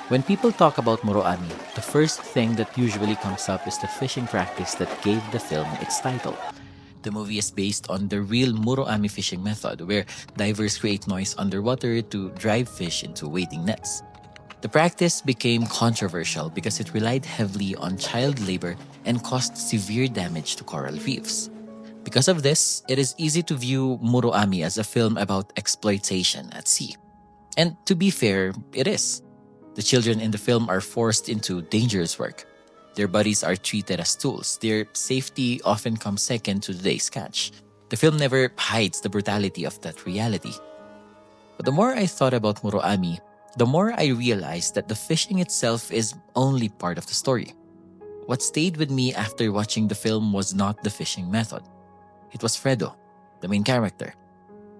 When people talk about Muro-Ami, the first thing that usually comes up is the fishing practice that gave the film its title. The movie is based on the real Muro-Ami fishing method, where divers create noise underwater to drive fish into waiting nets. The practice became controversial because it relied heavily on child labor and caused severe damage to coral reefs. Because of this, it is easy to view Muro-Ami as a film about exploitation at sea. And to be fair, it is. The children in the film are forced into dangerous work. Their bodies are treated as tools. Their safety often comes second to the day's catch. The film never hides the brutality of that reality. But the more I thought about Muro-Ami, the more I realized that the fishing itself is only part of the story. What stayed with me after watching the film was not the fishing method. It was Fredo, the main character.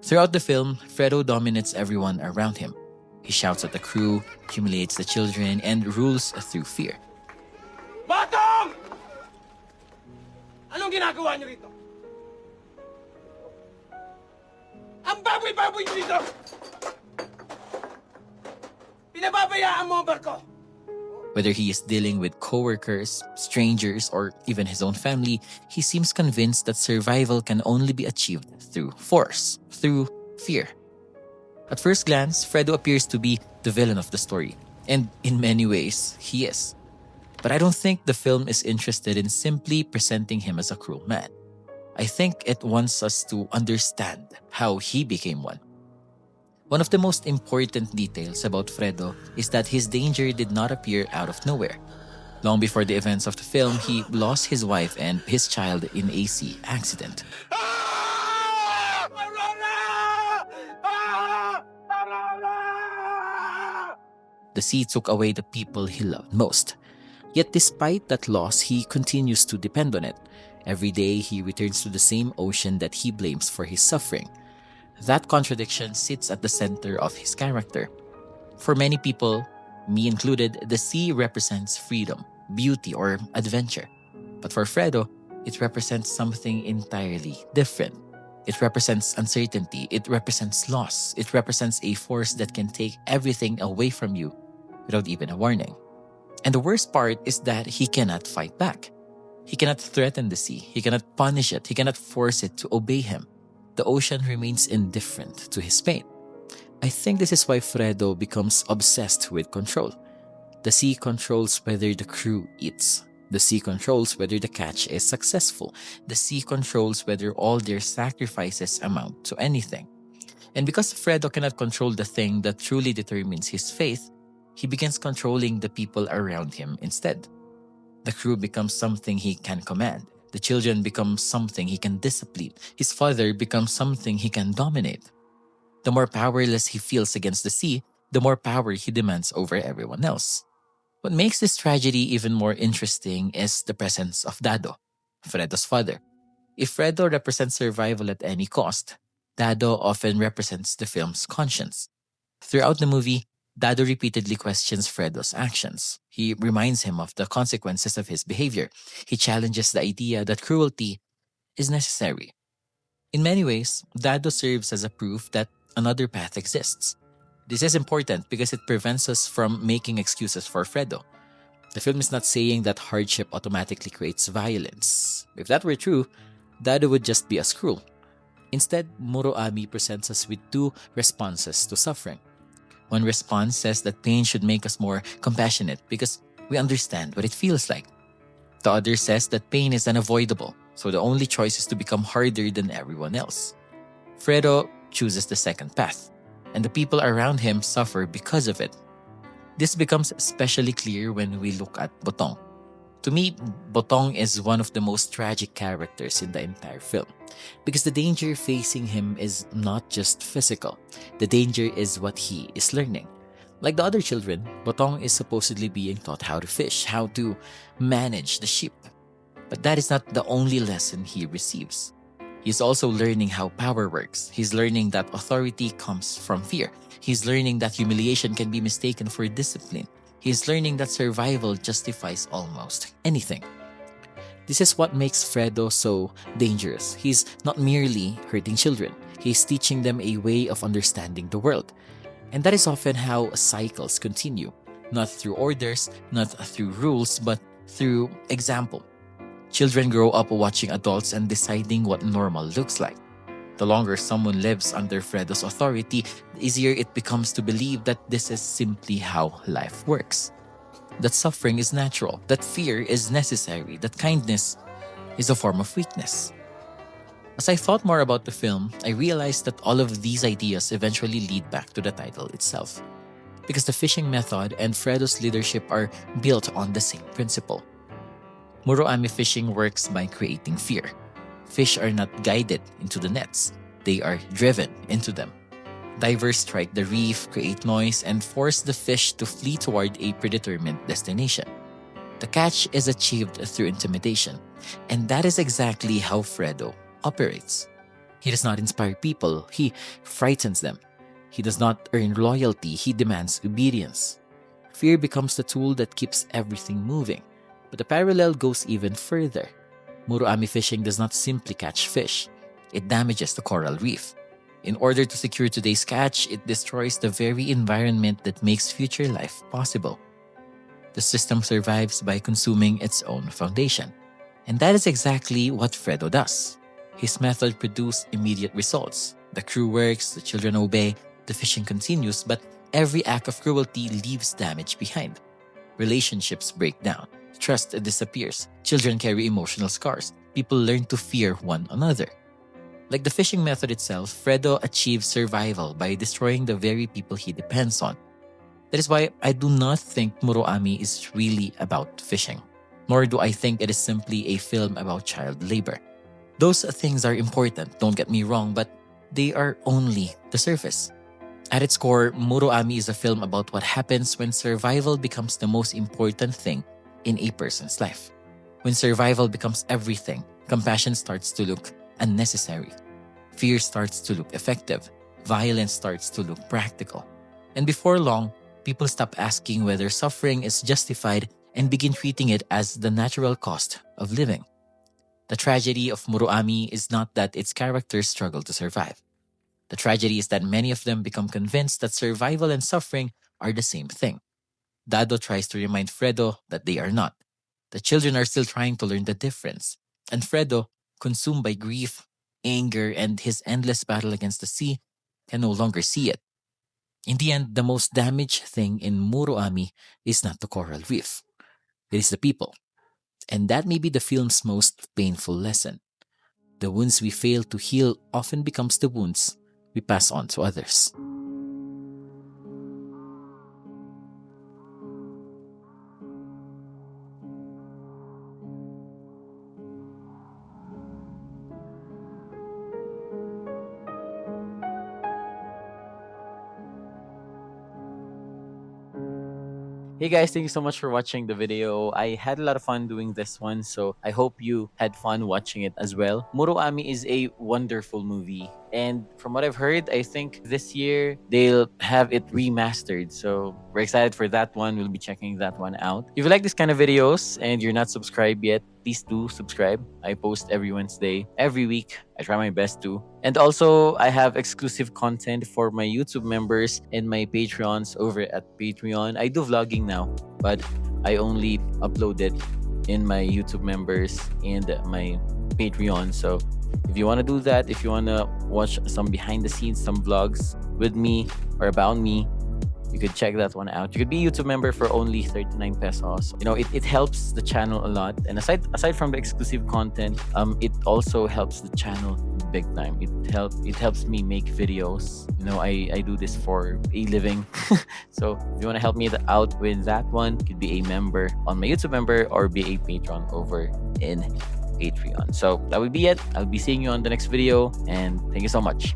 Throughout the film, Fredo dominates everyone around him. He shouts at the crew, humiliates the children, and rules through fear. Batong! Anong ginagawa niyo rito? Ang baboy-baboy niyo dito! Pinababayaan mo ang barko! Whether he is dealing with coworkers, strangers, or even his own family, he seems convinced that survival can only be achieved through force, through fear. At first glance, Fredo appears to be the villain of the story, and in many ways, he is. But I don't think the film is interested in simply presenting him as a cruel man. I think it wants us to understand how he became one. One of the most important details about Fredo is that his danger did not appear out of nowhere. Long before the events of the film, he lost his wife and his child in a sea accident. Ah! Aurora! Ah! Aurora! The sea took away the people he loved most. Yet despite that loss, he continues to depend on it. Every day, he returns to the same ocean that he blames for his suffering. That contradiction sits at the center of his character. For many people, me included, the sea represents freedom, beauty, or adventure. But for Fredo, it represents something entirely different. It represents uncertainty, it represents loss, it represents a force that can take everything away from you without even a warning. And the worst part is that he cannot fight back. He cannot threaten the sea, he cannot punish it, he cannot force it to obey him. The ocean remains indifferent to his pain. I think this is why Fredo becomes obsessed with control. The sea controls whether the crew eats. The sea controls whether the catch is successful. The sea controls whether all their sacrifices amount to anything. And because Fredo cannot control the thing that truly determines his faith, he begins controlling the people around him instead. The crew becomes something he can command. The children become something he can discipline. His father becomes something he can dominate. The more powerless he feels against the sea, the more power he demands over everyone else. What makes this tragedy even more interesting is the presence of Dado, Fredo's father. If Fredo represents survival at any cost, Dado often represents the film's conscience. Throughout the movie, Dado repeatedly questions Fredo's actions. He reminds him of the consequences of his behavior. He challenges the idea that cruelty is necessary. In many ways, Dado serves as a proof that another path exists. This is important because it prevents us from making excuses for Fredo. The film is not saying that hardship automatically creates violence. If that were true, Dado would just be as cruel. Instead, Muro-Ami presents us with two responses to suffering. One response says that pain should make us more compassionate because we understand what it feels like. The other says that pain is unavoidable, so the only choice is to become harder than everyone else. Fredo chooses the second path, and the people around him suffer because of it. This becomes especially clear when we look at Botong. To me, Botong is one of the most tragic characters in the entire film because the danger facing him is not just physical. The danger is what he is learning. Like the other children, Botong is supposedly being taught how to fish, how to manage the ship. But that is not the only lesson he receives. He's also learning how power works. He's learning that authority comes from fear. He's learning that humiliation can be mistaken for discipline. He's learning that survival justifies almost anything. This is what makes Fredo so dangerous. He's not merely hurting children. He's teaching them a way of understanding the world. And that is often how cycles continue. not through orders, not through rules, but through example. Children grow up watching adults and deciding what normal looks like. The longer someone lives under Fredo's authority, the easier it becomes to believe that this is simply how life works. That suffering is natural, that fear is necessary, that kindness is a form of weakness. As I thought more about the film, I realized that all of these ideas eventually lead back to the title itself. Because the fishing method and Fredo's leadership are built on the same principle. Muro-Ami fishing works by creating fear. Fish are not guided into the nets, they are driven into them. Divers strike the reef, create noise, and force the fish to flee toward a predetermined destination. The catch is achieved through intimidation, and that is exactly how Fredo operates. He does not inspire people, he frightens them. He does not earn loyalty, he demands obedience. Fear becomes the tool that keeps everything moving. But the parallel goes even further. Muro-Ami fishing does not simply catch fish, it damages the coral reef. In order to secure today's catch, it destroys the very environment that makes future life possible. The system survives by consuming its own foundation. And that is exactly what Fredo does. His method produces immediate results. The crew works, the children obey, the fishing continues, but every act of cruelty leaves damage behind. Relationships break down. Trust disappears. Children carry emotional scars. People learn to fear one another. Like the fishing method itself, Fredo achieves survival by destroying the very people he depends on. That is why I do not think Muro-Ami is really about fishing. Nor do I think it is simply a film about child labor. Those things are important, don't get me wrong, but they are only the surface. At its core, Muro-Ami is a film about what happens when survival becomes the most important thing in a person's life. When survival becomes everything, compassion starts to look unnecessary. Fear starts to look effective. Violence starts to look practical. And before long, people stop asking whether suffering is justified and begin treating it as the natural cost of living. The tragedy of Muro-Ami is not that its characters struggle to survive. The tragedy is that many of them become convinced that survival and suffering are the same thing. Dado tries to remind Fredo that they are not. The children are still trying to learn the difference. And Fredo, consumed by grief, anger, and his endless battle against the sea, can no longer see it. In the end, the most damaged thing in Muro-Ami is not the coral reef. It is the people. And that may be the film's most painful lesson. The wounds we fail to heal often becomes the wounds we pass on to others. Hey guys, thank you so much for watching the video. I had a lot of fun doing this one, so I hope you had fun watching it as well. Muro-Ami is a wonderful movie, and from what I've heard, I think this year they'll have it remastered. So we're excited for that one. We'll be checking that one out. If you like this kind of videos and you're not subscribed yet, please do subscribe. I post every Wednesday, every week. I try my best to. And also, I have exclusive content for my YouTube members and my Patreons over at Patreon. I do vlogging now, but I only upload it in my YouTube members and my Patreon. So if you want to do that, if you want to watch some behind the scenes, some vlogs with me or about me, you could check that one out. You could be a YouTube member for only 39 pesos. You know, it helps the channel a lot. And aside from the exclusive content, it also helps the channel big time. It helps me make videos. You know, I do this for a living. So if you want to help me out with that one, you could be a member on my YouTube member or be a patron over in Patreon. So that would be it. I'll be seeing you on the next video, and thank you so much.